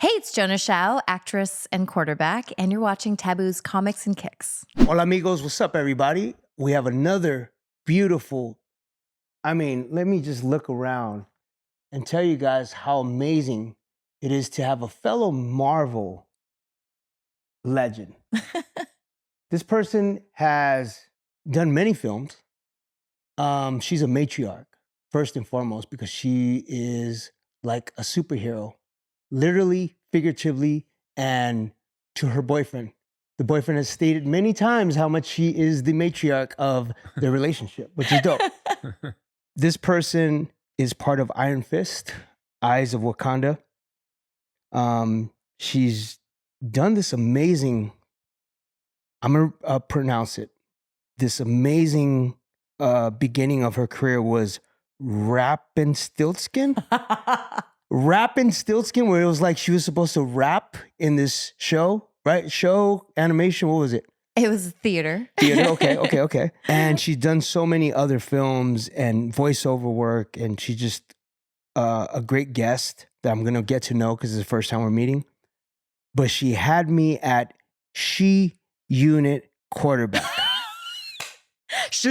Hey, it's Jona Xiao, actress and quarterback, and you're watching Taboo's Comics and Kicks. Hola amigos, what's up everybody? We have another beautiful, let me just look around and tell you guys how amazing it is to have a fellow Marvel legend. This person has done many films. She's a matriarch, first and foremost, because she is like a superhero, literally, figuratively, and to her boyfriend. The boyfriend has stated many times how much she is the matriarch of their relationship, which is dope. This person is part of Iron Fist, Eyes of Wakanda. She's done this amazing, I'm going to pronounce it, this amazing beginning of her career was Rappin' Stiltskin, where it was like she was supposed to rap in this show, right? Show, animation, what was it? It was theater. Theater, okay. And she's done so many other films and voiceover work, and she's just a great guest that I'm going to get to know because it's the first time we're meeting. But she had me at She Unit quarterback. She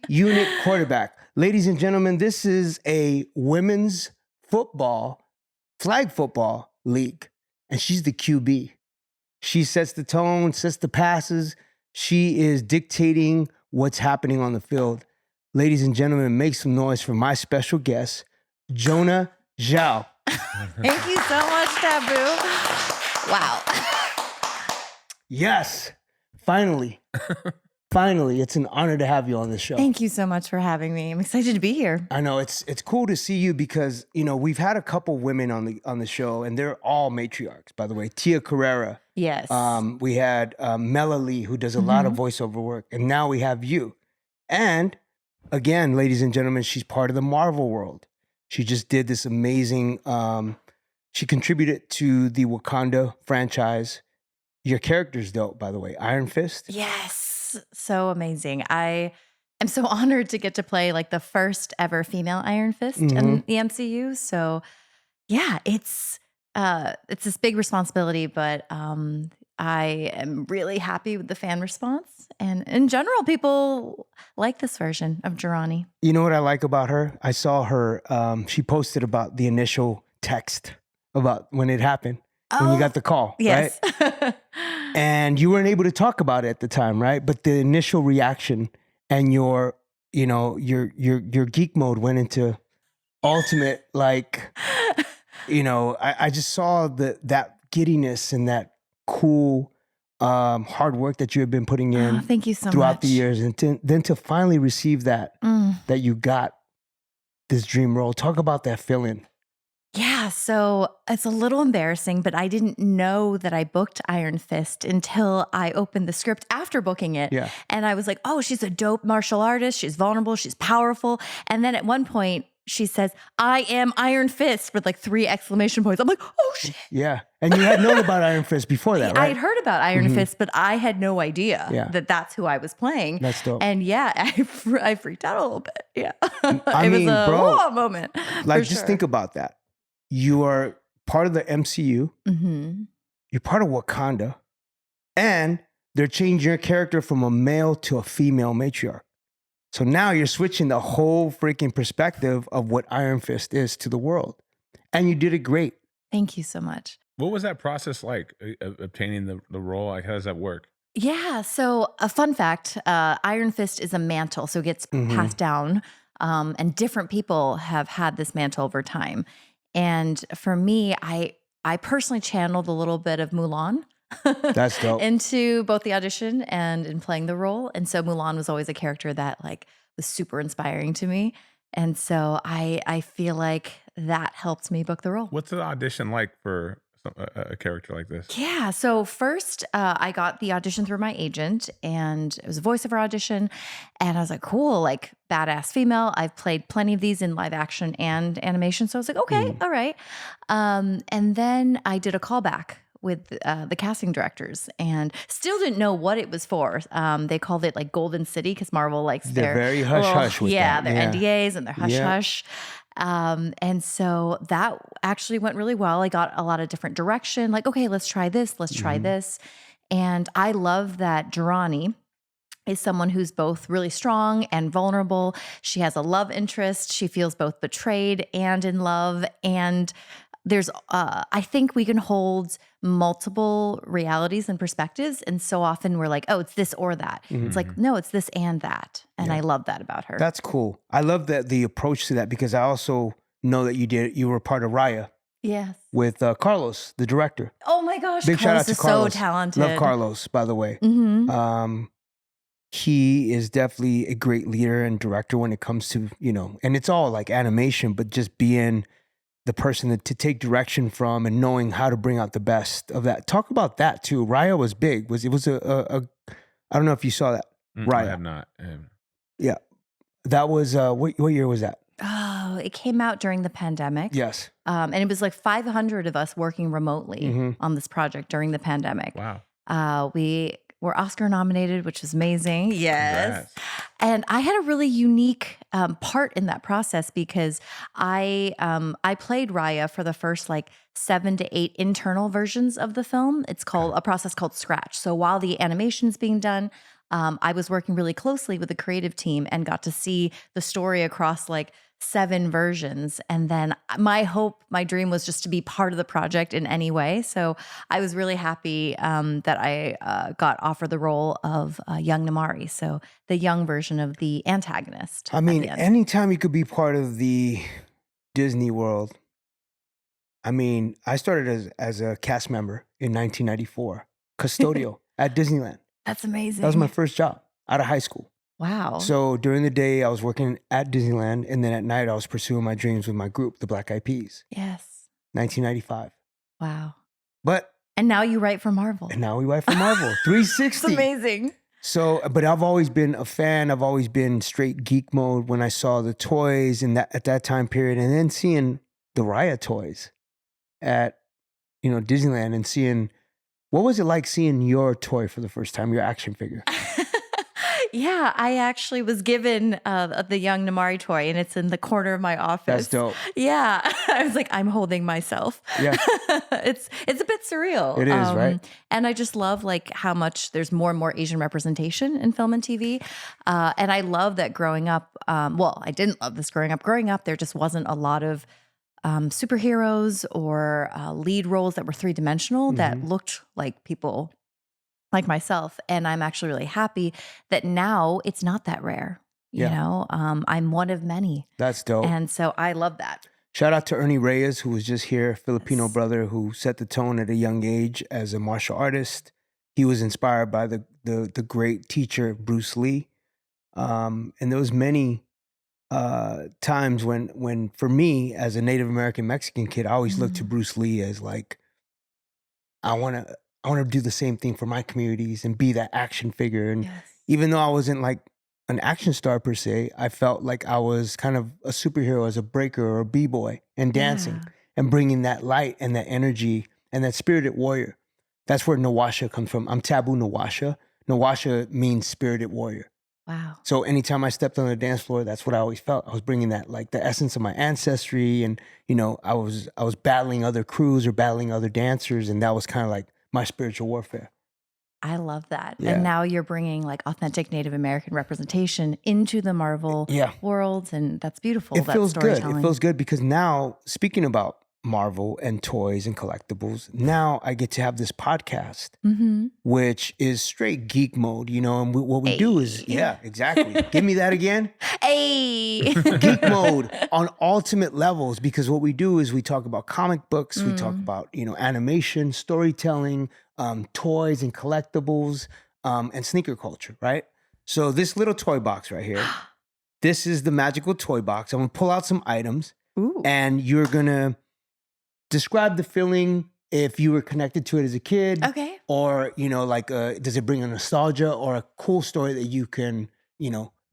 Unit quarterback. Ladies and gentlemen, this is a women's football, flag football league, and she's the QB. She sets the tone, sets the passes. She is dictating what's happening on the field. Ladies and gentlemen, make some noise for my special guest, Jona Xiao. Thank you so much, Taboo. Wow. Yes, finally. Finally, it's an honor to have you on the show. Thank you so much for having me. I'm excited to be here. I know it's cool to see you because, you know, we've had a couple women on the show and they're all matriarchs, by the way. Tia Carrera. Yes. We had Mela Lee, who does a lot of voiceover work. And now we have you. And again, ladies and gentlemen, she's part of the Marvel world. She just did this amazing, she contributed to the Wakanda franchise. Your character's dope, by the way. Iron Fist. Yes. So amazing. I am so honored to get to play like the first ever female Iron Fist in the MCU. So yeah, it's this big responsibility, but I am really happy with the fan response. And in general, people like this version of Jirani. You know what I like about her? I saw her, she posted about the initial text about when it happened. When you got the call, yes. Right? And you weren't able to talk about it at the time, right? But the initial reaction and your geek mode went into ultimate, like, you know, I just saw that giddiness and that cool hard work that you have been putting in thank you so throughout much. the years. And then to finally receive that you got this dream role. Talk about that feeling. Yeah, so it's a little embarrassing, but I didn't know that I booked Iron Fist until I opened the script after booking it. Yeah. And I was like, oh, she's a dope martial artist. She's vulnerable. She's powerful. And then at one point, she says, I am Iron Fist with like 3 exclamation points. I'm like, oh, shit. Yeah. And you had known about Iron Fist before that, right? I had heard about Iron Fist, but I had no idea that that's who I was playing. That's dope. And yeah, I freaked out a little bit. Yeah. I mean, was a bro, moment. Like, just think about that. You are part of the MCU. You're part of Wakanda. And they're changing your character from a male to a female matriarch. So now you're switching the whole freaking perspective of what Iron Fist is to the world. And you did it great. Thank you so much. What was that process like, obtaining the role? Like, how does that work? Yeah, so a fun fact, Iron Fist is a mantle, so it gets passed down. And different people have had this mantle over time. And for me, I personally channeled a little bit of Mulan That's dope. into both the audition and in playing the role. And so Mulan was always a character that like was super inspiring to me. And so I feel like that helped me book the role. What's the audition like for a character like this? Yeah. So first, I got the audition through my agent, and it was a voiceover audition. And I was like, cool, like badass female. I've played plenty of these in live action and animation. So I was like, okay, all right. And then I did a callback with the casting directors and still didn't know what it was for. They called it like Golden City because Marvel likes They're their very hush-hush with yeah, that. their NDAs and their hush-hush. And so that actually went really well. I got a lot of different direction, like, okay, let's try this, let's try this. And I love that Durrani is someone who's both really strong and vulnerable. She has a love interest. She feels both betrayed and in love. And there's, I think we can hold multiple realities and perspectives. And so often we're like, oh, it's this or that. It's like, no, it's this and that. And I love that about her. That's cool. I love that the approach to that, because I also know that you were part of Raya Yes. with Carlos, the director. Oh my gosh. Big shout out to is Carlos. so talented. Love Carlos, by the way. Mm-hmm. He is definitely a great leader and director when it comes to, and it's all like animation, but just being the person to take direction from and knowing how to bring out the best of that. Talk about that too. Raya was big. It was a I don't know if you saw that. Raya. I have not. Yeah. That was, what year was that? Oh, it came out during the pandemic. Yes. And it was like 500 of us working remotely on this project during the pandemic. Wow. We were Oscar nominated, which is amazing. Yes. Congrats. And I had a really unique part in that process because I played Raya for the first like 7 to 8 internal versions of the film. It's called a process called Scratch. So while the animation's being done, I was working really closely with the creative team and got to see the story across like 7 versions. And then my dream was just to be part of the project in any way. So I was really happy that I got offered the role of young Namari. So the young version of the antagonist. I mean, anytime you could be part of the Disney world. I mean, I started as a cast member in 1994, custodial at Disneyland. That's amazing. That was my first job out of high school. Wow. So during the day, I was working at Disneyland, and then at night, I was pursuing my dreams with my group, the Black Eyed Peas. Yes. 1995. Wow. And now you write for Marvel. And now we write for Marvel. 360. It's amazing. So, but I've always been a fan. I've always been straight geek mode when I saw the toys at that time period, and then seeing the Raya toys at Disneyland, and seeing, what was it like seeing your toy for the first time, your action figure? Yeah, I actually was given the young Namari toy, and it's in the corner of my office. That's dope. Yeah, I was like, I'm holding myself. Yeah, it's a bit surreal. It is, right? And I just love like how much there's more and more Asian representation in film and TV. And I love that growing up. Well, I didn't love this growing up. Growing up, there just wasn't a lot of superheroes or lead roles that were 3-dimensional that looked like people like myself. And I'm actually really happy that now it's not that rare. You know, I'm one of many. That's dope. And so I love that. Shout out to Ernie Reyes, who was just here, Filipino brother who set the tone at a young age as a martial artist. He was inspired by the great teacher, Bruce Lee. And there was many times when for me as a Native American Mexican kid, I always looked to Bruce Lee as like, I want to do the same thing for my communities and be that action figure. And even though I wasn't like an action star per se, I felt like I was kind of a superhero as a breaker or a b-boy and dancing and bringing that light and that energy and that spirited warrior. That's where Nawasha comes from. I'm Taboo Nawasha. Nawasha means spirited warrior. Wow. So anytime I stepped on the dance floor, that's what I always felt. I was bringing that, like the essence of my ancestry. And, I was battling other crews or battling other dancers. And that was kind of like my spiritual warfare. I love that. Yeah. And now you're bringing like authentic Native American representation into the Marvel world. And that's beautiful. It feels good. It feels good because now, speaking about Marvel and toys and collectibles, now I get to have this podcast, which is straight geek mode, and what we do is, exactly. Give me that again. Hey. Geek mode on ultimate levels, because what we do is we talk about comic books, we talk about, animation, storytelling, toys and collectibles, and sneaker culture, right? So this little toy box right here, this is the magical toy box. I'm gonna pull out some items. Ooh. And you're gonna describe the feeling if you were connected to it as a kid. Okay. Or, does it bring a nostalgia or a cool story that you can,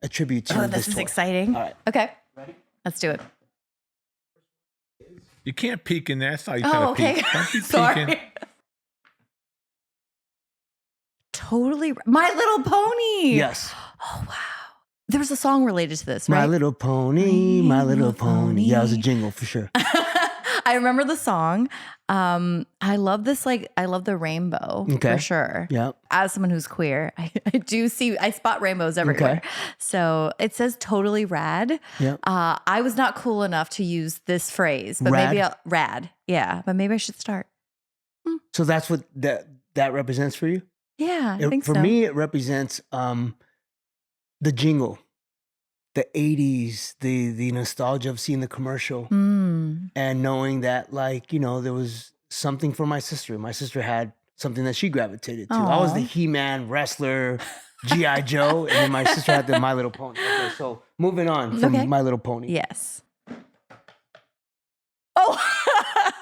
attribute to this is toy? exciting. All right. Okay. Ready? Let's do it. You can't peek in there. That's how you try to peek. Don't be Sorry. peeking. Totally. My Little Pony. Yes. Oh, wow. There was a song related to this, My right? Little Pony, My Little Pony. Yeah, it was a jingle for sure. I remember the song. I love this, I love the rainbow Okay. for sure. Yeah. As someone who's queer, I spot rainbows everywhere. Okay. So it says totally rad. Yeah. I was not cool enough to use this phrase, but Rad? maybe rad. Yeah. But maybe I should start. So that's what that represents for you? Yeah, I think For so. me, it represents the jingle, the 80s, the nostalgia of seeing the commercial Mm. and knowing that, like, you know, there was something for my sister. My sister had something that she gravitated to. I was the Aw. He-Man wrestler, G.I. Joe, and then my sister had the My Little Pony. Okay, so moving on from Okay. My Little Pony. Yes. Oh,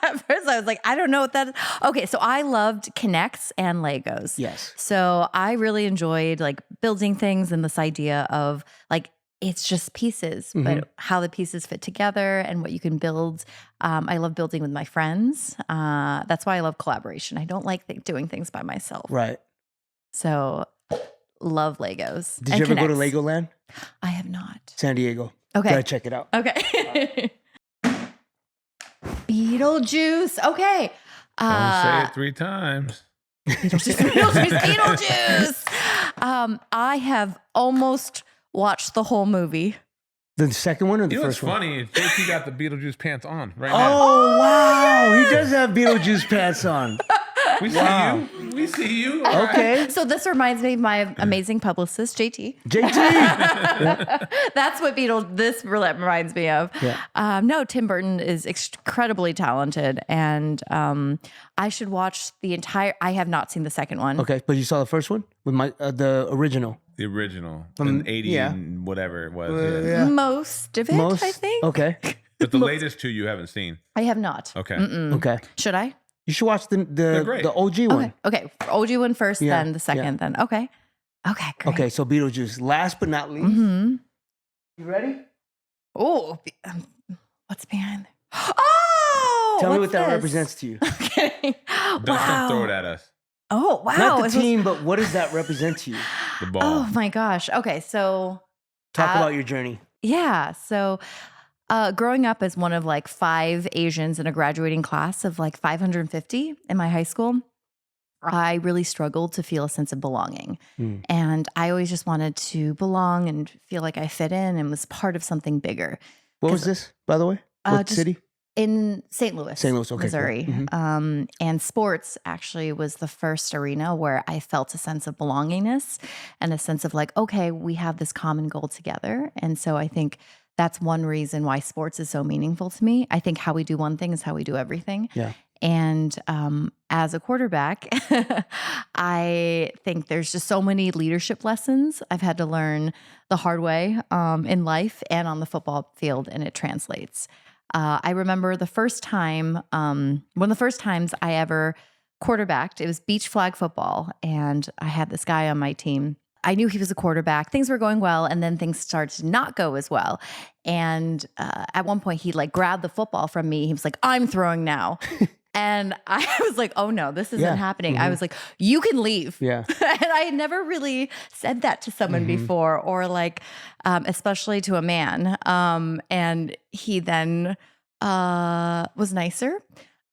at first I was like, I don't know what that is. Okay, so I loved Kinects and Legos. Yes. So I really enjoyed like building things and this idea of like, it's just pieces, but how the pieces fit together and what you can build. I love building with my friends. That's why I love collaboration. I don't like doing things by myself. Right. So love Legos. Did and you ever go to Kinects. Legoland? I have not. San Diego. Okay. Gotta check it out. Okay. Beetlejuice. Okay. Don't say it 3 times. Beetlejuice. I have almost watched the whole movie. The second one or the You know what's first one? funny? JT got the Beetlejuice pants on right now. Oh, wow. He does have Beetlejuice pants on. We see Wow. you. We see you. Okay. So this reminds me of my amazing publicist, JT. JT. That's what this really reminds me of. Yeah. No, Tim Burton is incredibly talented, and I should watch the entire. I have not seen the second one. Okay, but you saw the first one with the original. The original. From- From 80 yeah. and whatever it was. Yeah. Most of it, Most. I think. Okay. But the latest 2 you haven't seen. I have not. Okay. Mm-mm. Okay. Should I? You should watch They're great. the OG one. Okay. OG one first, Yeah, then the second, then okay. Okay. Great. Okay, so Beetlejuice. Last but not least. Mm-hmm. You ready? Oh, what's behind there? Oh, Tell me what's what that this? represents to you. Okay. Don't throw it at us. Oh, wow. Not the It was- team, but what does that represent to you? The ball. Oh my gosh. Okay, so Talk about your journey. yeah, so growing up as one of like 5 Asians in a graduating class of like 550 in my high school, I really struggled to feel a sense of belonging. Mm. And I always just wanted to belong and feel like I fit in and was part of something bigger. What was this, by the way? What just city? In St. Louis, St. Louis, okay, cool. Missouri. Mhm. And sports actually was the first arena where I felt a sense of belongingness and a sense of like, okay, we have this common goal together. And so I think that's one reason why sports is so meaningful to me. I think how we do one thing is how we do everything. Yeah. And as a quarterback, I think there's just so many leadership lessons I've had to learn the hard way in life and on the football field, and it translates. I remember the first time, one of the first times I ever quarterbacked, it was beach flag football. And I had this guy on my team. I knew he was a quarterback. Things were going well. And then things started to not go as well. And at one point he like grabbed the football from me. He was like, I'm throwing now. And I was like, oh no, this isn't happening. I was like, you can leave. Yeah. And I had never really said that to someone before, or like, especially to a man. And he then was nicer,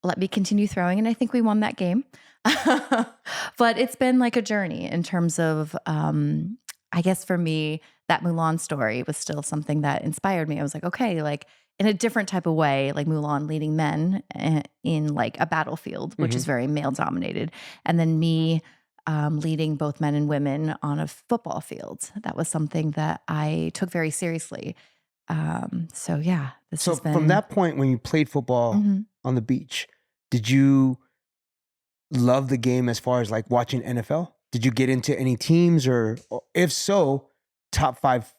let me continue throwing. And I think we won that game. But it's been like a journey in terms of, I guess for me, that Mulan story was still something that inspired me. I was like, okay, like in a different type of way, like Mulan leading men in like a battlefield, which is very male dominated. And then me leading both men and women on a football field. That was something that I took very seriously. So yeah, this So has been from that point when you played football Mhm. on the beach, did you love the game as far as like watching NFL? Did you get into any teams or if so, top 5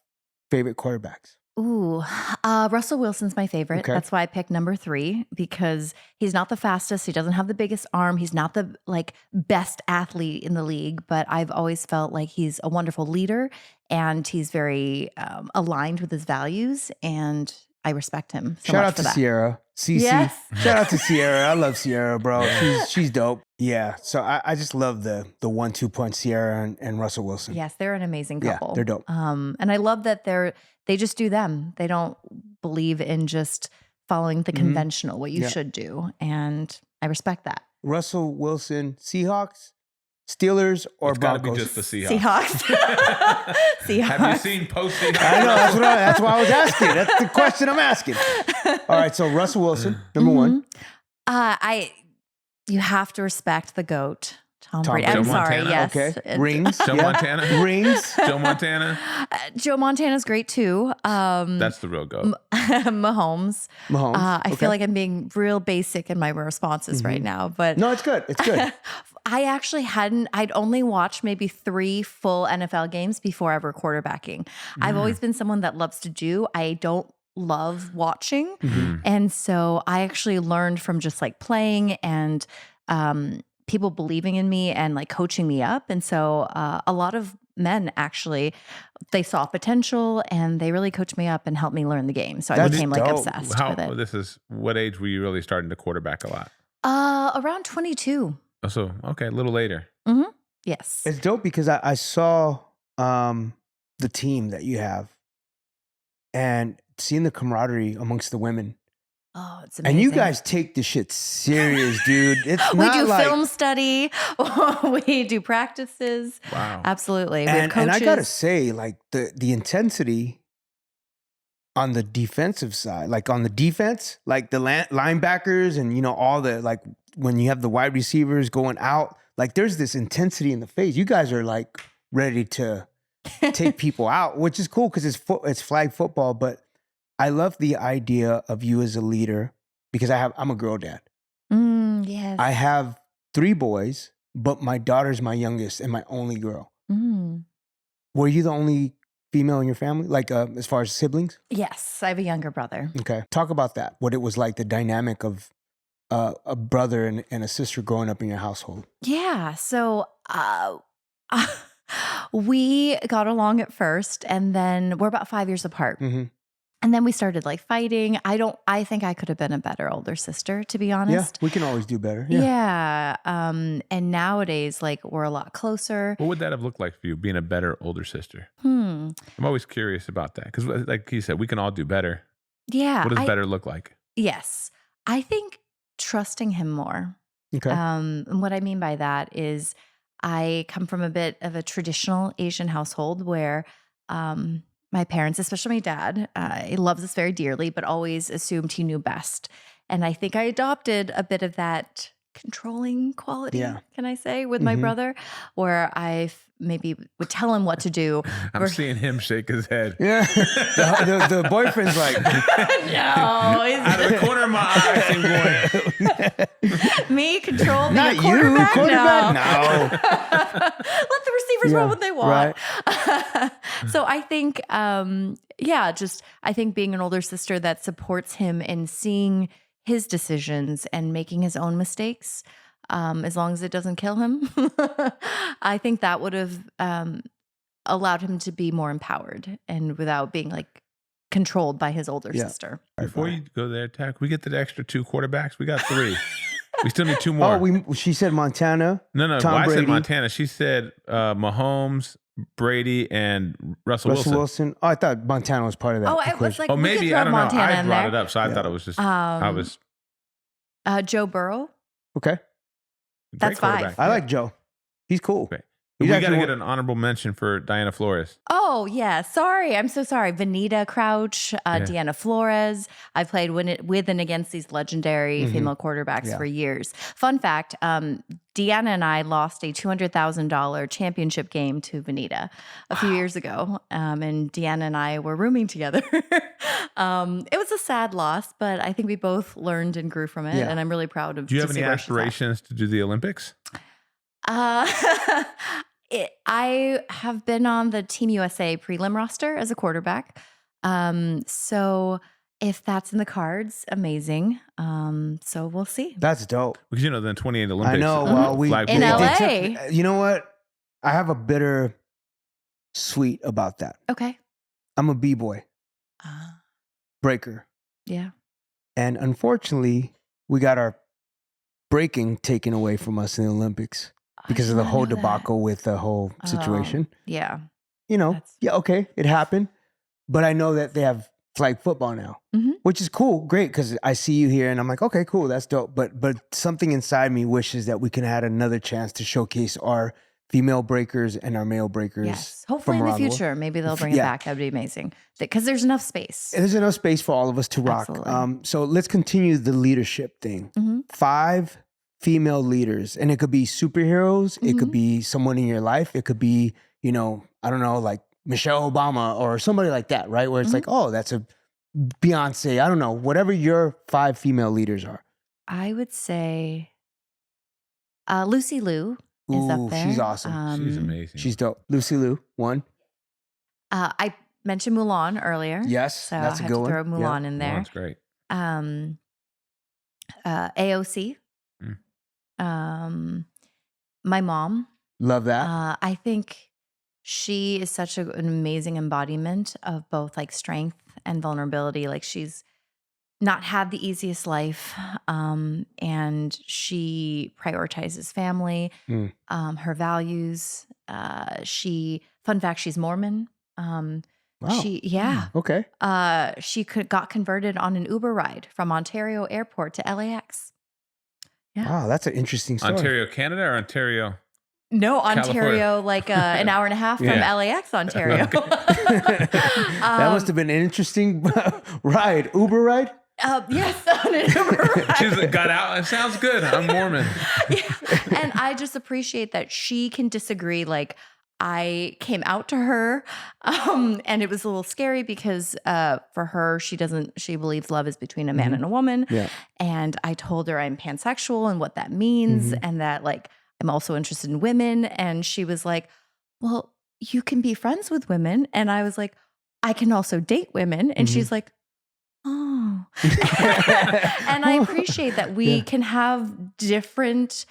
favorite quarterbacks? Ooh, Russell Wilson's my favorite. Okay. That's why I picked number 3, because he's not the fastest. He doesn't have the biggest arm. He's not the like best athlete in the league, but I've always felt like he's a wonderful leader and he's very aligned with his values. And I respect him so Shout much out for to that. Sierra. CC. Yes. Shout out to Sierra. I love Sierra, bro. She's dope. Yeah. So I just love the 1-2 punch Sierra and Russell Wilson. Yes, they're an amazing Yeah, couple. they're dope. And I love that they just do them. They don't believe in just following the Mhm. conventional, what you Yeah. should do. And I respect that. Russell Wilson, Seahawks, Steelers, or It's got to be Broncos? just the Seahawks. Seahawks. Have you seen post Seahawks? I know. That's why I was asking. That's the question I'm asking. All right. So Russell Wilson, number one. You have to respect the GOAT, Tom Tom Brady. Brady. I'm Joe sorry. Montana? Yes. Okay. Rings. Joe Yeah. Montana? Rings. Joe Montana? Joe Montana's great too. That's the real GOAT. Mahomes. Mahomes. I Okay. feel like I'm being real basic in my responses right now, but No, it's good. It's good. I actually I'd only watched maybe 3 full NFL games before ever quarterbacking. I've always been someone that loves to do. I don't love watching. And so I actually learned from just like playing and people believing in me and like coaching me up. And so a lot of men actually, they saw potential and they really coached me up and helped me learn the game. So I That's became like dope. obsessed with it. What age were you really starting to quarterback a lot? Around 22. Oh, so, okay, a little later. Yes. It's dope because I saw the team that you have and seeing the camaraderie amongst the women. Oh, it's amazing. And you guys take this shit serious, dude. It's We not do like, film study. We do practices. Wow. Absolutely. We have and coaches. I gotta say, like the intensity on the defensive side, like on the defense, like the linebackers and all the like when you have the wide receivers going out, like there's this intensity in the face. You guys are like ready to take people out, which is cool because it's flag football. But I love the idea of you as a leader because I'm a girl dad. Yes. I have 3 boys, but my daughter's my youngest and my only girl. Were you the only female in your family, like as far as siblings? Yes. I have a younger brother. Okay. Talk about that. What it was like, the dynamic of a brother and a sister growing up in your household. Yeah. So we got along at first, and then we're about 5 years apart. Mm-hmm. And then we started like fighting. I think I could have been a better older sister, to be Yeah, honest. we can always do better. Yeah. Yeah. And nowadays, like we're a lot closer. What would that have looked like for you, being a better older sister? Hmm. I'm always curious about that because, like you said, we can all do better. Yeah. What does better look like? Yes. I think trusting him more. Okay. And what I mean by that is I come from a bit of a traditional Asian household where my parents, especially my dad, he loves us very dearly, but always assumed he knew best. And I think I adopted a bit of that controlling quality, can I say, with my brother, where I maybe would tell him what to do. I'm seeing him shake his head. Yeah. the boyfriend's like, No. Out of the corner of my eye, I'm going. Me control being not a quarterback? you, quarterback? No. Let the receivers run what they want. Right. So I think, I think being an older sister that supports him in seeing his decisions and making his own mistakes, as long as it doesn't kill him, I think that would have allowed him to be more empowered and without being like controlled by his older sister. Before you go there, Tack, we get the extra 2 quarterbacks. We got 3. We still need 2 more. She said Montana. No. Tom I Brady. said Montana. She said Mahomes, Brady, and Russell Wilson. Oh, I thought Montana was part of that. Oh, I was equation. like, Oh, we could maybe. throw I don't know. Montana I in brought there. it up, so I thought it was just, I was. Joe Burrow. Okay. Great That's quarterback. 5. I like Joe. He's cool. Okay. He's We got to actually get an honorable mention for Diana Flores. Oh, yeah. Sorry. I'm so sorry. Vanita Crouch, Deanna Flores. I played with and against these legendary female quarterbacks for years. Fun fact, Deanna and I lost a $200,000 championship game to Vanita a few years ago. And Deanna and I were rooming together. It was a sad loss, but I think we both learned and grew from it. Yeah. And I'm really proud of Do you have to any see where she's at. aspirations to do the Olympics? I have been on the Team USA prelim roster as a quarterback. So if that's in the cards, amazing. So we'll see. That's dope. Because, then 28 Olympics. I know. Well, we flag In football. LA. you know what? I have a bitter sweet about that. Okay. I'm a b-boy breaker. Yeah. And unfortunately, we got our breaking taken away from us in the Olympics because of the whole debacle with the whole situation. Yeah. You know, okay, it happened. But I know that they have flag football now, which is cool, great, because I see you here and I'm like, okay, cool, that's dope. But something inside me wishes that we can have another chance to showcase our female breakers and our male breakers. Yes, hopefully in the future, maybe they'll bring it back. That'd be amazing because there's enough space. There's enough space for all of us to rock. So let's continue the leadership thing. 5 female leaders, and it could be superheroes. It could be someone in your life. It could be, you know, I don't know, like Michelle Obama or somebody like that, right? Where it's like, oh, that's a Beyonce. I don't know, whatever your 5 female leaders are. I would say Lucy Liu is up there. She's awesome. She's amazing. She's dope. Lucy Liu, 1. I mentioned Mulan earlier. Yes, so that's I a good one. Throw Mulan in there. Mulan's great. AOC. My mom. Love that. I think she is such an amazing embodiment of both like strength and vulnerability. Like she's not had the easiest life, and she prioritizes family, her values. Fun fact, she's Mormon. Wow. Okay. She got converted on an Uber ride from Ontario Airport to LAX. Yeah. Wow, that's an interesting story. Ontario, Canada, or Ontario? No, Ontario, like an hour and a half from LAX, Ontario. That must have been an interesting ride. Uber ride? Yes, on an Uber ride. She's got out. It sounds good. I'm Mormon. And I just appreciate that she can disagree. Like I came out to her, and it was a little scary because for her, she believes love is between a man and a woman. Yeah. And I told her I'm pansexual and what that means, and that like I'm also interested in women. And she was like, well, you can be friends with women. And I was like, I can also date women. And she's like, oh. And I appreciate that we can have different,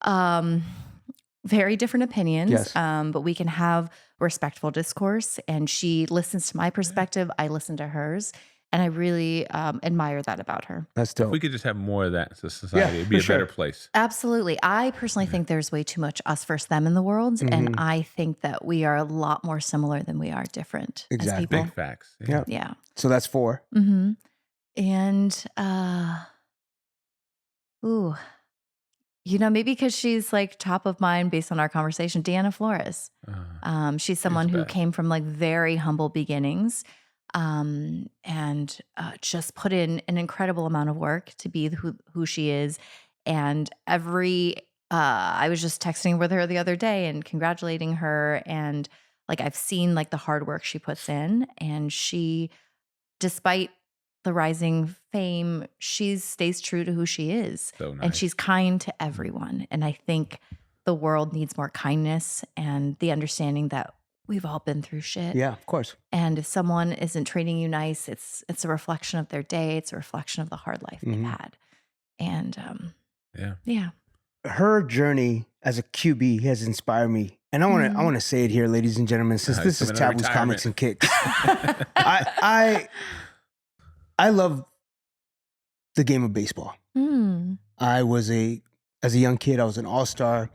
very different opinions, but we can have respectful discourse. And she listens to my perspective. I listen to hers. And I really admire that about her. That's dope. If we could just have more of that in society, it'd be a better place. Absolutely. I personally think there's way too much us versus them in the world. And I think that we are a lot more similar than we are different as people. Big facts. Yeah. So that's 4. And, you know, maybe because she's like top of mind based on our conversation, Deanna Flores. She's someone who came from like very humble beginnings. And just put in an incredible amount of work to be who she is. And I was just texting with her the other day and congratulating her. And like, I've seen like the hard work she puts in, and she, despite the rising fame, she stays true to who she is. So nice. And she's kind to everyone. And I think the world needs more kindness and the understanding that we've all been through shit. Yeah, of course. And if someone isn't treating you nice, it's a reflection of their day. It's a reflection of the hard life they've had. And yeah. Her journey as a QB has inspired me. And I want to say it here, ladies and gentlemen, since this is Taboo's Comics and Kicks. I love the game of baseball. As a young kid, I was an all-star.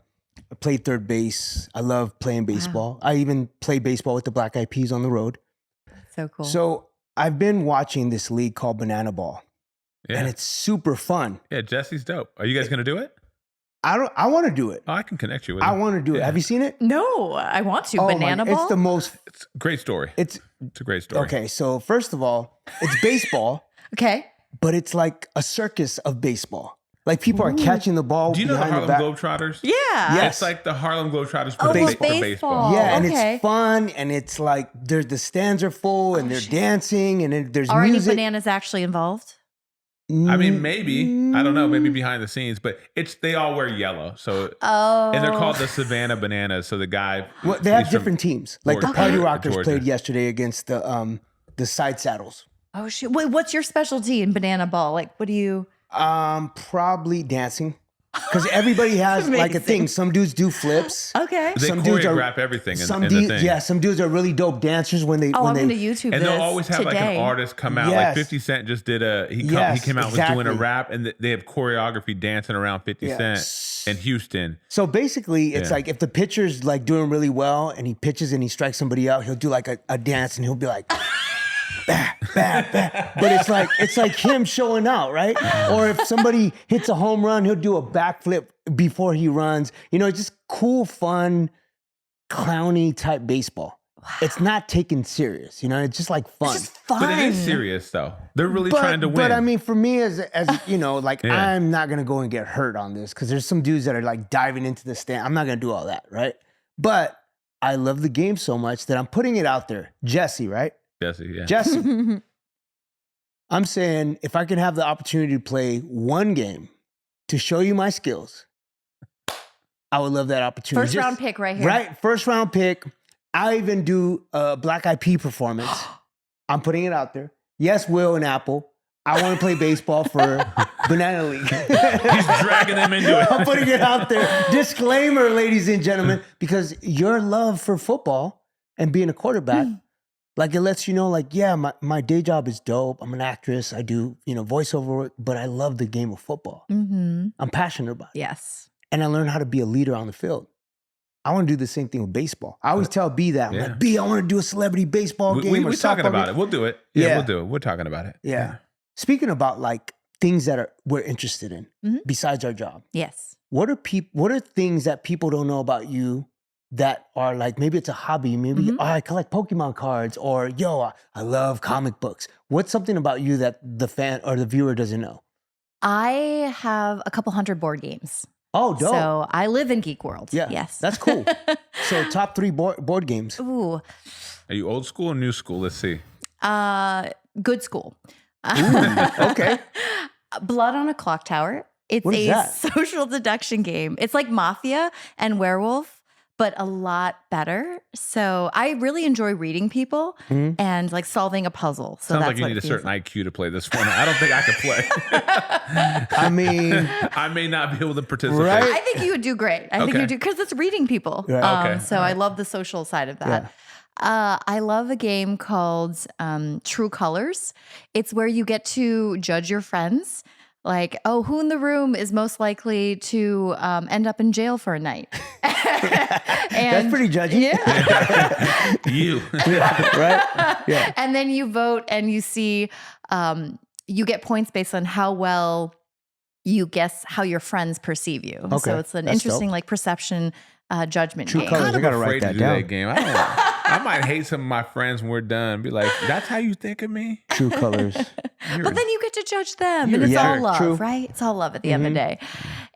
I played third base. I love playing baseball. I even played baseball with the Black Eyed Peas on the road. So cool. So I've been watching this league called Banana Ball. Yeah. And it's super fun. Yeah, Jesse's dope. Are you guys going to do it? I want to do it. Oh, I can connect you with it. I want to do it. Have you seen it? No, I want to. Banana Ball? It's the most... It's a great story. It's a great story. Okay, so first of all, it's baseball. Okay. But it's like a circus of baseball. Like people are catching the ball. Do you know the Harlem Globetrotters? Yeah. Yes. It's like the Harlem Globetrotters for baseball. baseball. Yeah, and it's fun, and it's like the stands are full, and they're dancing, and there's Are music. any bananas actually involved? I mean, maybe. I don't know. Maybe behind the scenes, but they all wear yellow. So, and they're called the Savannah Bananas. So the guy, well, they have different teams. Like the Party Rockers played yesterday against the Side Saddles. Oh shit! Wait, what's your specialty in Banana Ball? Like, what do you? Probably dancing. Because everybody has like a Amazing. thing. Some dudes do flips. Okay. They Some dudes choreograph everything in Some the dudes, thing. yeah, some dudes are really dope dancers when they. Oh, when I'm they, going to YouTube And this they'll always have like today. an artist come out. Yes. Like 50 Cent just did he Yes, came out and was doing a exactly. rap, and they have choreography dancing around 50 Yeah. Cent in Houston. So basically, it's Yeah. like if the pitcher's like doing really well and he pitches and he strikes somebody out, he'll do like a dance and he'll be like, bah, bah, bah. But it's like him showing out, right? Or if somebody hits a home run, he'll do a backflip before he runs. You know, it's just cool, fun, clowny type baseball. Wow. It's not taken serious, you know. It's just like fun. It's just fun. But it is serious though. They're really trying to win. But I mean, for me, as you know, like Yeah. I'm not gonna go and get hurt on this because there's some dudes that are like diving into the stand. I'm not gonna do all that, right? But I love the game so much that I'm putting it out there. Jesse, right? Jesse, yeah. Jesse. I'm saying if I can have the opportunity to play one game to show you my skills, I would love that opportunity. First round pick right here. Right, first round pick. I even do a Black Eyed Peas performance. I'm putting it out there. Yes, Will and Apple. I want to play baseball for Banana League. He's dragging them into it. I'm putting it out there. Disclaimer, ladies and gentlemen, because your love for football and being a quarterback, like it lets you know, like, yeah, my day job is dope. I'm an actress. I do, voiceover work, but I love the game of football. Mm-hmm. I'm passionate about it. Yes. And I learned how to be a leader on the field. I want to do the same thing with baseball. I always tell B that. I'm like, B, I want to do a celebrity baseball game. We're talking about it. We'll do it. Yeah, we'll do it. We're talking about it. Yeah. Speaking about like things that we're interested in besides our job. Yes. What are things that people don't know about you that are like, maybe it's a hobby, maybe I collect Pokemon cards, or I love comic books. What's something about you that the fan or the viewer doesn't know? I have a couple hundred board games. Oh, dope. So I live in Geek World. Yeah. Yes. That's cool. So top 3 board games. Ooh. Are you old school or new school? Let's see. Good school. Okay. Blood on a Clock Tower. It's What is a that? social deduction game. It's like Mafia and Werewolf, but a lot better. So I really enjoy reading people and like solving a puzzle. So Sounds that's like you what need a it feels certain IQ to play this one. I don't think I could play. I mean, I may not be able to participate. Right? I think you would do great. I think Okay. you would do because it's reading people. Right. Okay. So I love the social side of that. I love a game called True Colors. It's where you get to judge your friends. Like, who in the room is most likely to end up in jail for a night? that's pretty judgy. Yeah. You. Right? Yeah. And then you vote and you see, you get points based on how well you guess how your friends perceive you. Okay, So it's an that's interesting dope. like perception judgment True game. Colors. I'm I gotta afraid write to that do down. that game. I might hate some of my friends when we're done. Be like, that's how you think of me? True Colors. But then you get to judge them, You're and it's a all jerk. love, True. right? It's all love at the end of the day.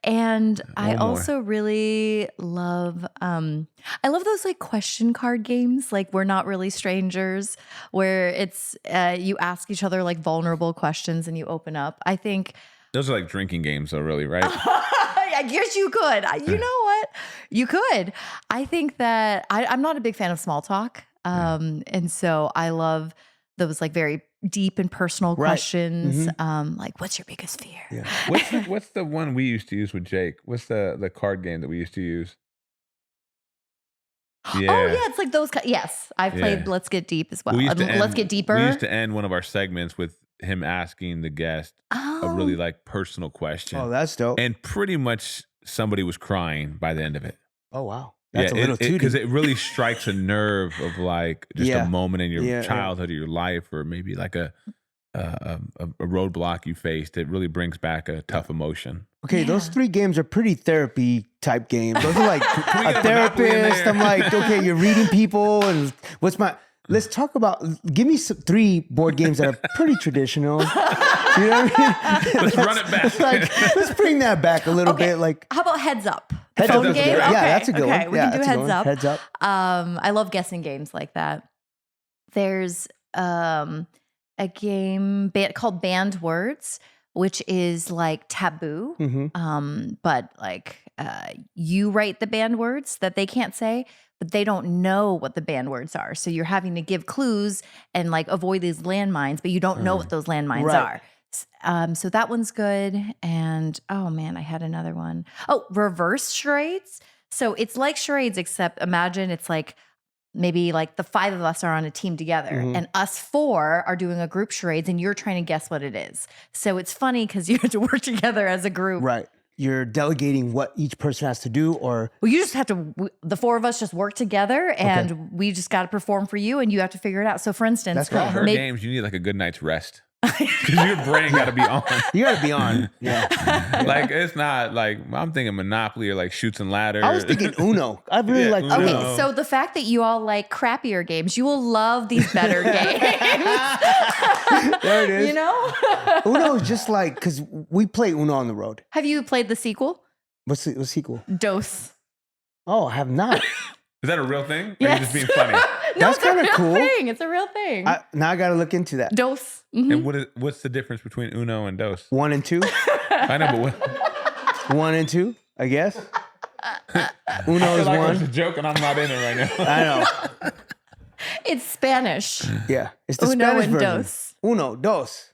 And I One more. also really love, I love those like question card games, like We're Not Really Strangers, where it's you ask each other like vulnerable questions and you open up. I think Those are like drinking games, though, really, right? I guess you could. You know what? You could. I think that I'm not a big fan of small talk. And so I love those like very deep and personal questions. Like, what's your biggest fear? Yeah. What's the one we used to use with Jake? What's the card game that we used to use? Yeah. Oh, yeah. It's like those. Yes. I've played Yeah. Let's Get Deep as well. We used to Let's end- Get Deeper. We used to end one of our segments with him asking the guest a really like personal question. Oh, that's dope. And pretty much somebody was crying by the end of it. Oh, wow. That's a little too because deep. it really strikes a nerve of like just Yeah. a moment in your Yeah, yeah. childhood or your life, or maybe like a roadblock you faced. It really brings back a tough emotion. Okay, those Yeah. 3 games are pretty therapy type games. Those are like we a get a Monopoly in therapist. there? I'm like, okay, you're reading people, and let's talk about, give me 3 board games that are pretty traditional. You know what I mean? Let's run it back. Let's bring that back a little Okay. bit. Like, How about Heads Up? Heads Phone Up is game? good. Okay. Yeah, that's a good one. Okay, we Yeah, can do that's a good Heads one. Up. Heads Up. I love guessing games like that. There's a game called Banned Words, which is like Taboo. But like you write the banned words that they can't say, but they don't know what the banned words are. So you're having to give clues and like avoid these landmines, but you don't know what those landmines Right. are. So that one's good. And oh man, I had another one. Oh, reverse charades. So it's like charades, except imagine it's like maybe like the 5 of us are on a team together and us 4 are doing a group charades and you're trying to guess what it is. So it's funny because you have to work together as a group. Right. You're delegating what each person has to do, or well, you just have to, the 4 of us just work together and we just got to perform for you and you have to figure it out. So for instance, That's For all her games, you need like a good night's rest. Because your brain got to be on. you got to be on. Yeah. Like, it's not like, I'm thinking Monopoly or like Shoots and Ladders. I was thinking Uno. I really like Uno. Okay, so the fact that you all like crappier games, you will love these better games. There it is. You know? Uno is just like, because we play Uno on the road. Have you played the sequel? What's the sequel? Dose. Oh, I have not. Is that a real thing? Or Yes. are you just being funny? No, That's it's a kinda real cool. thing. It's a real thing. Now I got to look into that. Dose. Mhm. And what's the difference between Uno and Dos? 1 and 2. I know, but what? 1 and 2, I guess. Uno I is feel like 1. it's a joke and I'm not in it right now. I know. It's Spanish. Yeah. It's the Uno Spanish and version. Dos. Uno, dos.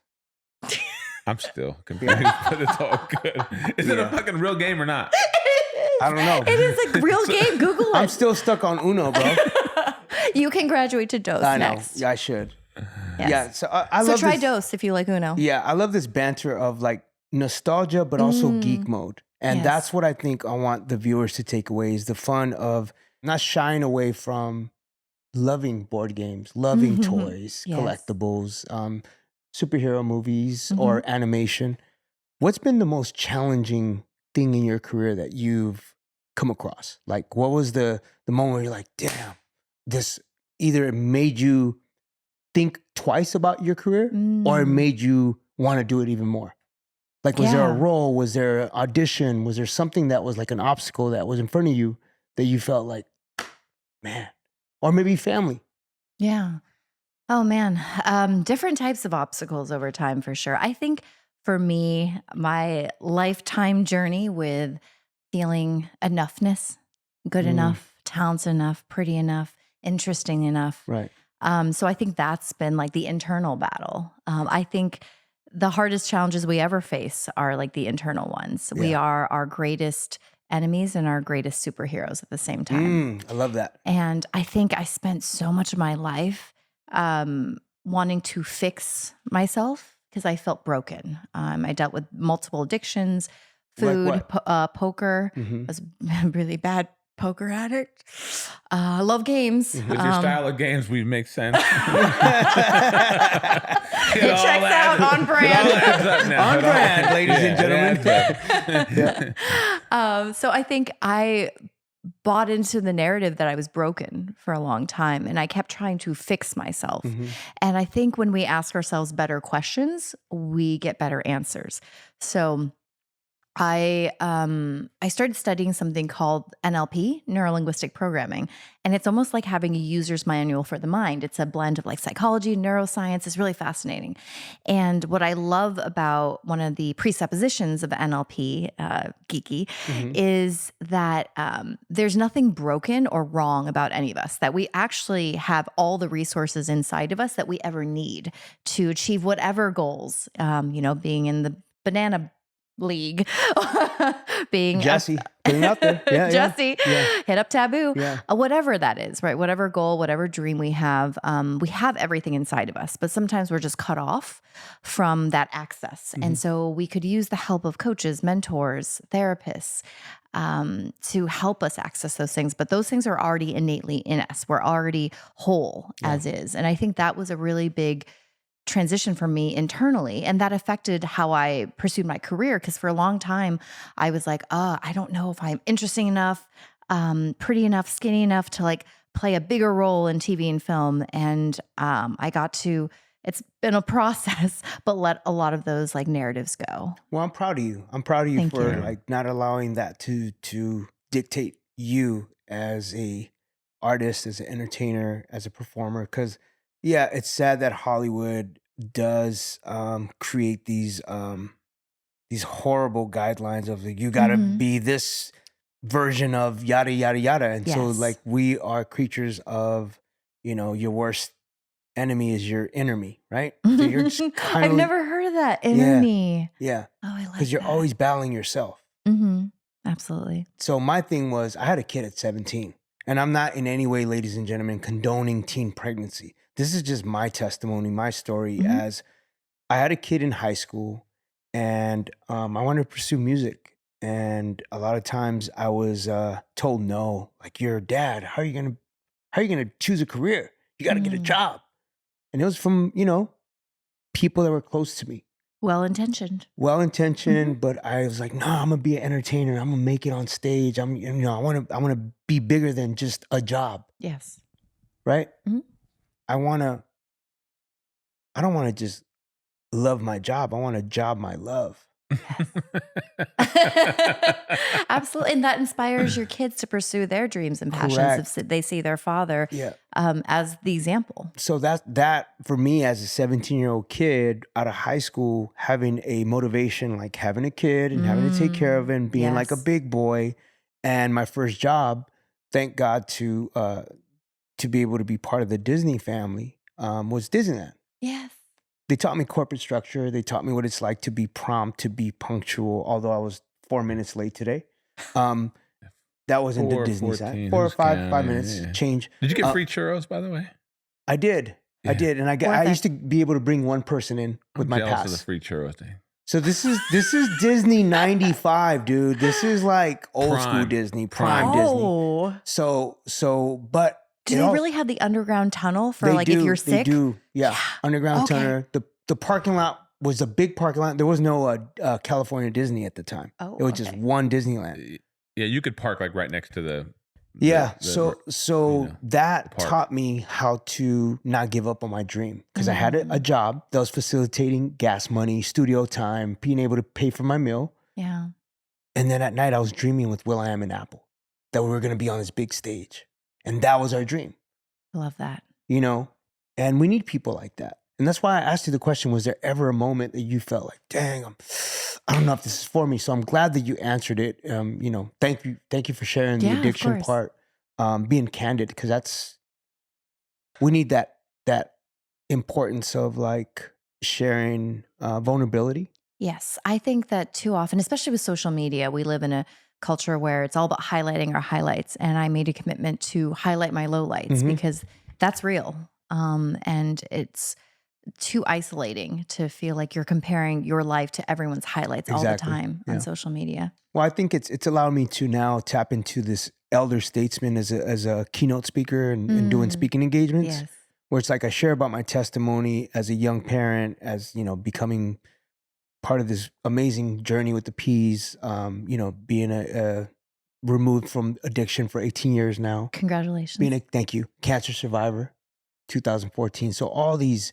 I'm still confused, but it's all good. Is it a fucking real game or not? I don't know. It is a real game. Google it. I'm still stuck on Uno, bro. You can graduate to Dose I know. next. Yeah, I should. Yes. Yeah. So I So love try this. Dose if you like Uno. Yeah, I love this banter of like nostalgia, but also geek mode. And Yes. that's what I think I want the viewers to take away is the fun of not shying away from loving board games, loving toys, Yes. collectibles, superhero movies or animation. What's been the most challenging thing in your career that you've come across? Like what was the moment where you're like, damn, this either it made you think twice about your career or it made you want to do it even more? Like, was there a Yeah. role? Was there an audition? Was there something that was like an obstacle that was in front of you that you felt like, man, or maybe family? Yeah. Oh man. Different types of obstacles over time for sure. I think for me, my lifetime journey with feeling enoughness, good enough, talented enough, pretty enough, interesting enough. Right. So I think that's been like the internal battle. I think the hardest challenges we ever face are like the internal ones. We Yeah. are our greatest enemies and our greatest superheroes at the same time. I love that. And I think I spent so much of my life wanting to fix myself because I felt broken. I dealt with multiple addictions, Like food, what? poker. I was a really bad poker addict. I love games. With your style of games, we make sense. It checks out on brand. On brand, ladies and gentlemen. So I think I bought into the narrative that I was broken for a long time and I kept trying to fix myself. And I think when we ask ourselves better questions, we get better answers. So I started studying something called NLP, neuro-linguistic programming, and it's almost like having a user's manual for the mind. It's a blend of like psychology, neuroscience. It's really fascinating. And what I love about one of the presuppositions of NLP, geeky, is that there's nothing broken or wrong about any of us, that we actually have all the resources inside of us that we ever need to achieve whatever goals, being in the banana league, being Jesse, put it out there. Yeah, Jesse, hit up Taboo, Yeah. Whatever that is, right? Whatever goal, whatever dream we have everything inside of us, but sometimes we're just cut off from that access. And so we could use the help of coaches, mentors, therapists, to help us access those things. But those things are already innately in us. We're already whole as is. And I think that was a really big transition for me internally. And that affected how I pursued my career. Because for a long time, I was like, I don't know if I'm interesting enough, pretty enough, skinny enough to like play a bigger role in TV and film. And I got to, it's been a process, but let a lot of those like narratives go. Well, I'm proud of you. I'm proud of you Thank for you. like not allowing that to dictate you as a artist, as an entertainer, as a performer. Because yeah, it's sad that Hollywood does create these horrible guidelines of like, you got to be this version of yada yada yada, and so Yes. like we are creatures of your worst enemy is your enemy, right? So you're just kind I've of never heard of that. Enemy. yeah, Oh, I like because you're that. always battling yourself. Mm-hmm. Absolutely. So my thing was, I had a kid at 17, and I'm not in any way, ladies and gentlemen, condoning teen pregnancy. This is just my testimony, my story. Mhm. As I had a kid in high school, and I wanted to pursue music, and a lot of times I was told no. Like, you're a dad. How are you gonna choose a career? You got to get a job. And it was from people that were close to me. Well-intentioned. Well-intentioned, but I was like, no, I'm gonna be an entertainer. I'm gonna make it on stage. I want to be bigger than just a job, Yes. right? Mhm. I don't want to just love my job. I want to job my love. Absolutely. And that inspires your kids to pursue their dreams and passions if they see their father as the example. So that for me as a 17-year-old kid out of high school, having a motivation like having a kid and having to take care of it and being like a big boy, and my first job, thank God to be able to be part of the Disney family, was Disneyland. Yes. They taught me corporate structure. They taught me what it's like to be prompt, to be punctual, although I was 4 minutes late today. That wasn't the Disney side. 4 or 5 minutes change. Did you get free churros, by the way? I did. Yeah. I did. And I used to be able to bring one person in with my pass. Of the free churro thing. So this is Disney 95, dude. This is like old school Disney, prime Disney. So, but do they really have the underground tunnel for if you're sick? They do, yeah. Underground tunnel. The parking lot was a big parking lot. There was no California Disney at the time. Oh, it was just one Disneyland. Yeah, you could park like right next to the that taught me how to not give up on my dream, because I had a job that was facilitating gas money, studio time, being able to pay for my meal. Yeah. And then at night I was dreaming with Will.i.am and Apple that we were going to be on this big stage. And that was our dream. I love that. And we need people like that. And that's why I asked you the question, was there ever a moment that you felt like, dang, I don't know if this is for me? So I'm glad that you answered it. Thank you for sharing the addiction part, being candid, because we need that importance of like sharing vulnerability. Yes. I think that too often, especially with social media, we live in a culture where it's all about highlighting our highlights. And I made a commitment to highlight my lowlights because that's real. And it's too isolating to feel like you're comparing your life to everyone's highlights all the time on social media. Well, I think it's allowed me to now tap into this elder statesman as a keynote speaker and doing speaking engagements, where it's like I share about my testimony as a young parent, as becoming part of this amazing journey with the P's, being removed from addiction for 18 years now. Congratulations. Thank you. Cancer survivor, 2014. So all these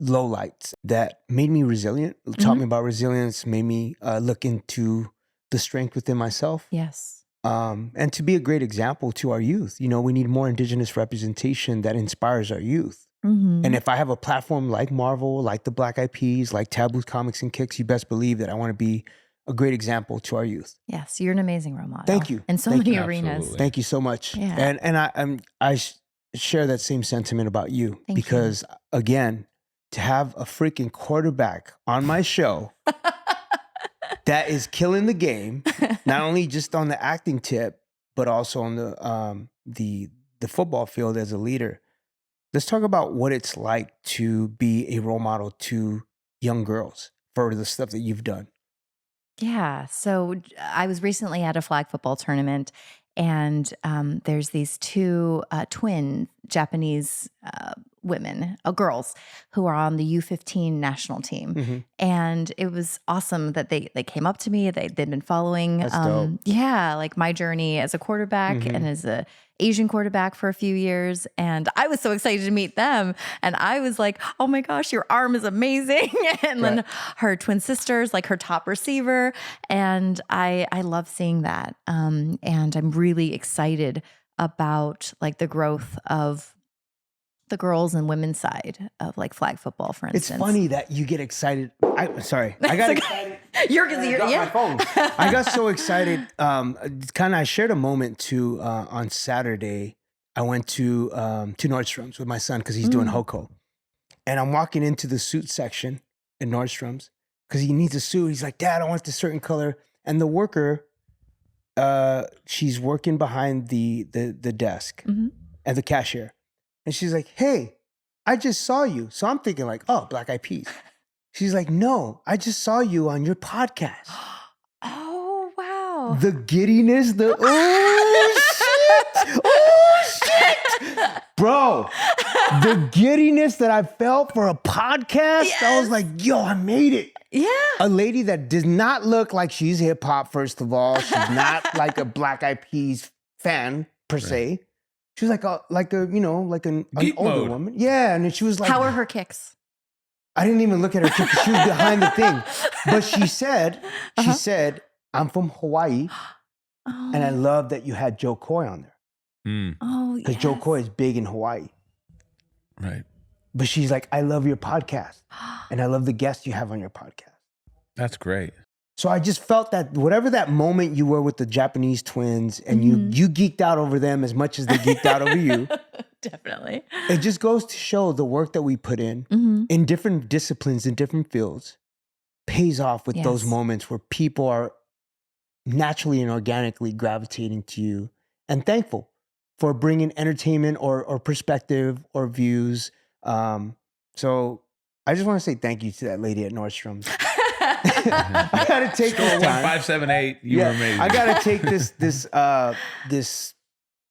lowlights that made me resilient, taught me about resilience, made me look into the strength within myself. Yes. And to be a great example to our youth. We need more Indigenous representation that inspires our youth. And if I have a platform like Marvel, like the Black Eyed Peas, like Taboo Comics and Kicks, you best believe that I want to be a great example to our youth. Yes, you're an amazing role model. Thank you. In so many arenas. Absolutely. Thank you so much. Yeah. And I share that same sentiment about you. Because again, to have a freaking quarterback on my show that is killing the game, not only just on the acting tip, but also on the football field as a leader. Let's talk about what it's like to be a role model to young girls for the stuff that you've done. Yeah. So I was recently at a flag football tournament, and there's these two twin Japanese women, girls, who are on the U15 national team. And it was awesome that they came up to me. They'd been following, That's dope. like my journey as a quarterback and as a Asian quarterback for a few years. And I was so excited to meet them. And I was like, oh my gosh, your arm is amazing. And then her twin sisters, like her top receiver. And I love seeing that. And I'm really excited about like the growth of the girls and women's side of like flag football, for instance. It's funny that you get excited. I got excited. My phone. I got so excited. I shared a moment too on Saturday I went to Nordstrom's with my son because he's doing Hoko. And I'm walking into the suit section in Nordstrom's because he needs a suit. He's like, Dad, I want this certain color. And the worker, she's working behind the desk at the cashier. And she's like, hey, I just saw you. So I'm thinking like, oh, Black Eyed Peas. She's like, no, I just saw you on your podcast. Oh, wow. The giddiness, oh shit. Bro, the giddiness that I felt for a podcast, I was like, yo, I made it. Yeah. A lady that does not look like she's hip hop, first of all. She's not like a Black Eyed Peas fan per se. She was like an older woman. Yeah. And she was like, how are her kicks? I didn't even look at her kick. She was behind the thing. But she said, I'm from Hawaii. And I love that you had Joe Coy on there. Oh, because Joe Coy is big in Hawaii. Right. But she's like, I love your podcast. And I love the guests you have on your podcast. That's great. So I just felt that whatever that moment you were with the Japanese twins and you geeked out over them as much as they geeked out over you. Definitely. It just goes to show the work that we put in different disciplines, in different fields, pays off with those moments where people are naturally and organically gravitating to you and thankful for bringing entertainment or perspective or views. So I just want to say thank you to that lady at Nordstrom's. I gotta take this time. 1578. You were amazing. I gotta take this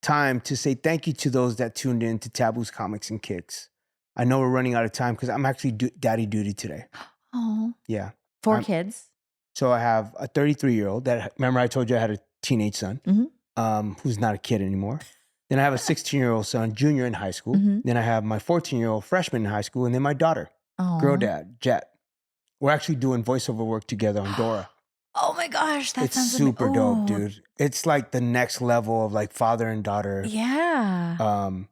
time to say thank you to those that tuned in to Taboo's Comics and Kicks. I know we're running out of time because I'm actually daddy duty today. Oh. Yeah. 4 kids. So I have a 33-year-old that, remember I told you I had a teenage son who's not a kid anymore. Then I have a 16-year-old son, junior in high school. Then I have my 14-year-old freshman in high school. And then my daughter, girl dad, Jet. We're actually doing voiceover work together on Dora. Oh my gosh, that sounds super dope, dude. It's like the next level of like father and daughter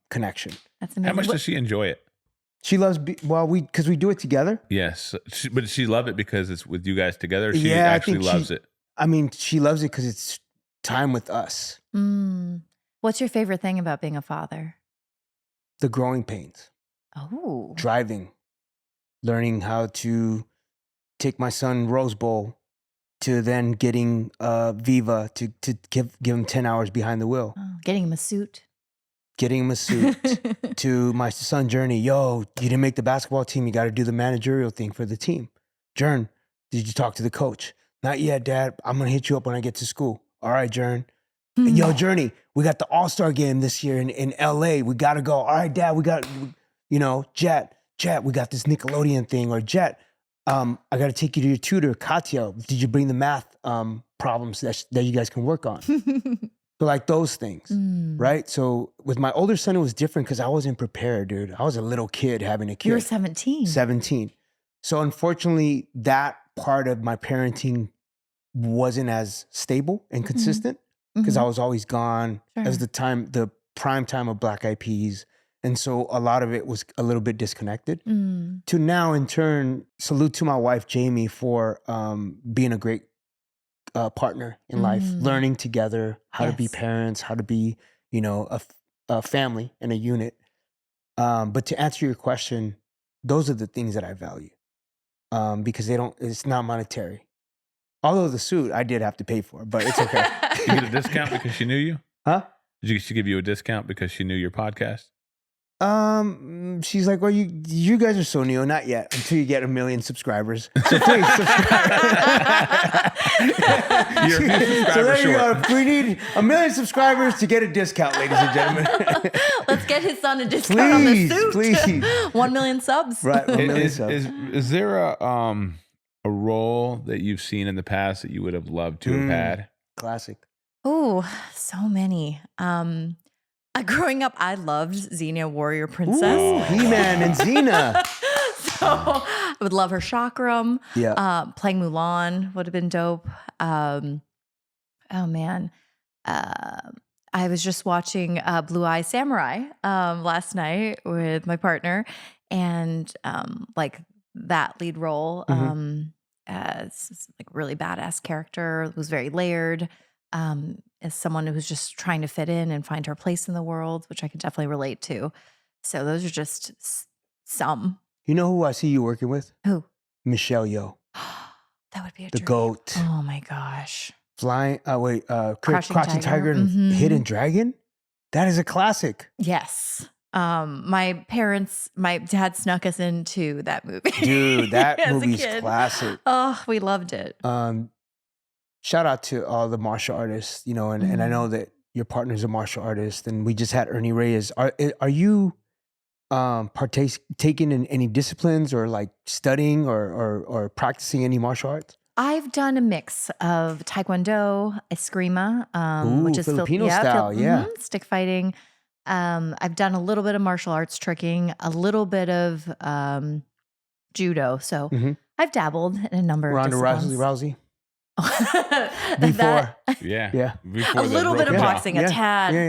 connection. That's amazing. How much does she enjoy it? She loves, because we do it together. Yes. But she love it because it's with you guys together? She actually loves it? I mean, she loves it because it's time with us. What's your favorite thing about being a father? The growing pains. Oh. Driving. Learning how to take my son Rose Bowl to then getting Viva to give him 10 hours behind the wheel. Oh, getting him a suit. Getting him a suit. To my son Journey, yo, you didn't make the basketball team. You got to do the managerial thing for the team. Jern, did you talk to the coach? Not yet, Dad. I'm going to hit you up when I get to school. All right, Jern. Yo, Journey, we got the All-Star game this year in LA. We got to go. All right, Dad, we got, Jet, we got this Nickelodeon thing. Or Jet, I got to take you to your tutor, Katya. Did you bring the math problems that you guys can work on? So like those things, right? So with my older son, it was different because I wasn't prepared, dude. I was a little kid having a kid. You were 17. 17. So unfortunately, that part of my parenting wasn't as stable and consistent because I was always gone. Sure. It was the prime time of Black Eyed Peas. And so a lot of it was a little bit disconnected. To now, in turn, salute to my wife, Jamie, for being a great partner in life, learning together how to be parents, how to be, a family and a unit. But to answer your question, those are the things that I value because it's not monetary. Although the suit I did have to pay for, but it's okay. Did you get a discount because she knew you? Huh? Did she give you a discount because she knew your podcast? She's like, well, you guys are so new, not yet, until you get 1 million subscribers. So please subscribe. You're a few So there you short. go. We need 1 million subscribers to get a discount, ladies and gentlemen. Let's get his son a discount on the suit. Please. 1 million subs. Right, 1 million subs. Is there a role that you've seen in the past that you would have loved to have had? Classic. Oh, so many. Growing up, I loved Xena Warrior Princess. Ooh, He-Man and Xena. So I would love her chakram. Yeah. Playing Mulan would have been dope. Oh man. I was just watching Blue Eye Samurai last night with my partner, and like that lead role, it's like really badass character. It was very layered. as someone who's just trying to fit in and find her place in the world, which I can definitely relate to. So those are just some. You know who I see you working with? Who? Michelle Yeoh. That would be a The dream. GOAT. Oh my gosh. Crouching Tiger and Mhm. Hidden Dragon? That is a classic. Yes. My dad snuck us into that movie. Dude, that as a movie's kid. classic. Oh, we loved it. Shout out to all the martial artists, you know, and I know that your partner's a martial artist, and we just had Ernie Reyes. Are you partaking in any disciplines or like studying or practicing any martial arts? I've done a mix of Taekwondo, Eskrima, which is Filipino style, yeah. stick fighting. I've done a little bit of martial arts tricking, a little bit of judo. So I've dabbled in a number of Ronda disciplines. Rousey? Before. Yeah. Before A little bit of broken jaw. boxing, a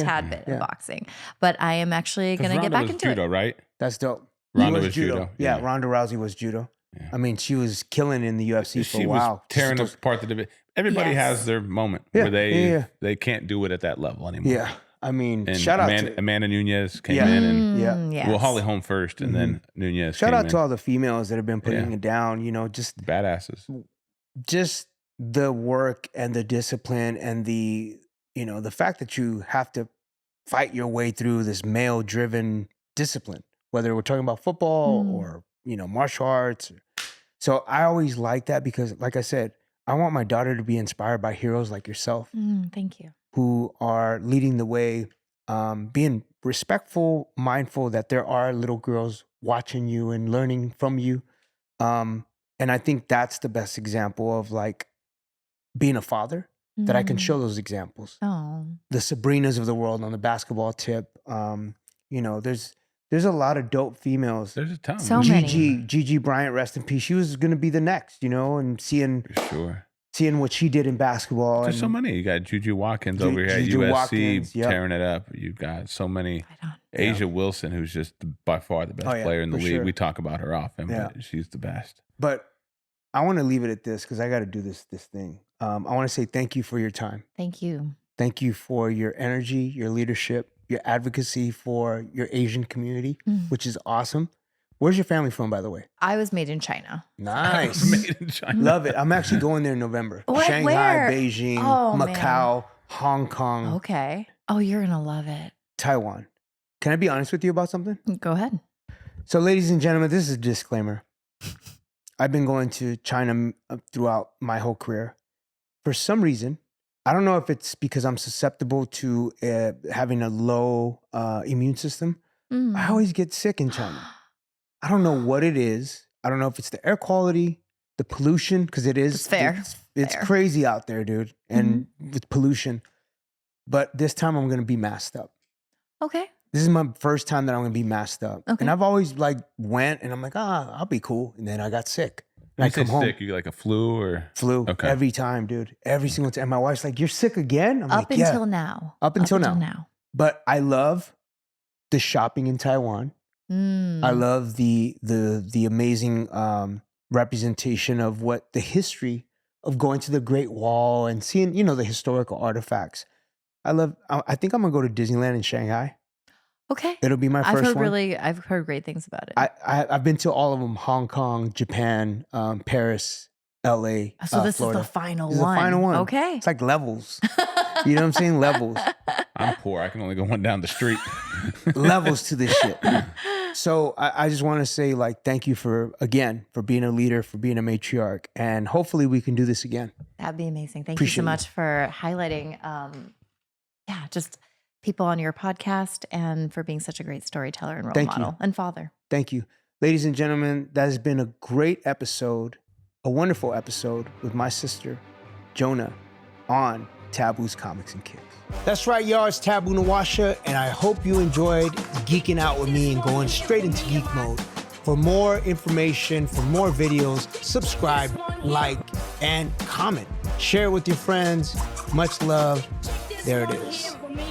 tad bit of boxing. But I am actually going to get back into judo, it. right? That's dope. Ronda was judo. Yeah, Ronda Rousey was judo. Yeah. I mean, she was killing in the UFC for a while. Was tearing apart the division. Everybody has their moment where they can't do it at that level anymore. Yeah. I mean, and shout out to Amanda Nunez came in and yes. well, Holly Holm first and then Nunez shout came out in. to all the females that have been putting it down, you know, just badasses. Just the work and the discipline and the, you know, the fact that you have to fight your way through this male driven discipline, whether we're talking about football or, you know, martial arts. So I always like that because, like I said, I want my daughter to be inspired by heroes like yourself. Thank you. Who are leading the way, being respectful, mindful that there are little girls watching you and learning from you. And I think that's the best example of like being a father, that I can show those examples. Oh. The Sabrinas of the world on the basketball tip. You know, there's a lot of dope females. There's a ton. So Gigi Bryant, rest in peace. She was going to be the next, you know, and seeing what she did in basketball. There's so many. You got Juju Watkins over here at USC tearing it up. You've got so many. Asia Wilson, who's just by far the best player in the league. Sure. We talk about her often, but she's the best. But I want to leave it at this because I got to do this thing. I want to say thank you for your time. Thank you. Thank you for your energy, your leadership, your advocacy for your Asian community, which is awesome. Where's your family from, by the way? I was made in China. Nice. Made in China. Love it. I'm actually going there in November. What? Shanghai, Where? Beijing, Macau, Hong Kong. Okay. Oh, you're going to love it. Taiwan. Can I be honest with you about something? Go ahead. So, ladies and gentlemen, this is a disclaimer. I've been going to China throughout my whole career. For some reason, I don't know if it's because I'm susceptible to having a low immune system. I always get sick in China. I don't know what it is. I don't know if it's the air quality, the pollution, because it is. It's fair. It's crazy out there, dude, and with pollution. But this time I'm going to be masked up. Okay. This is my first time that I'm going to be masked up. Okay. And I've always like went and I'm like, I'll be cool. And then I got sick. And I I come say home. sick, you like a flu or? Flu. Okay. Every time, dude. Every single time. And my wife's like, you're sick again? I'm Up like, yeah. until now. Up until now. But I love the shopping in Taiwan. I love the amazing representation of what the history of going to the Great Wall and seeing, you know, the historical artifacts. I think I'm going to go to Disneyland in Shanghai. Okay. It'll be my first one. I've heard great things about it. I've been to all of them: Hong Kong, Japan, Paris, LA. So this Florida. is the final This one. is the final one. Okay. It's like levels. You know what I'm saying? Levels. I'm poor. I can only go one down the street. Levels to this shit. So I just want to say, like, thank you for being a leader, for being a matriarch, and hopefully we can do this again. That'd be amazing. Thank Appreciate you so much for highlighting, just people on your podcast and for being such a great storyteller and role model and father. Thank you. Ladies and gentlemen, that has been a great episode, a wonderful episode with my sister, Jonah, on Taboo's Comics and Kids. That's right, y'all. It's Taboo Nawasha, and I hope you enjoyed geeking out with me and going straight into geek mode. For more information, for more videos, subscribe, like, and comment. Share it with your friends. Much love. There it is.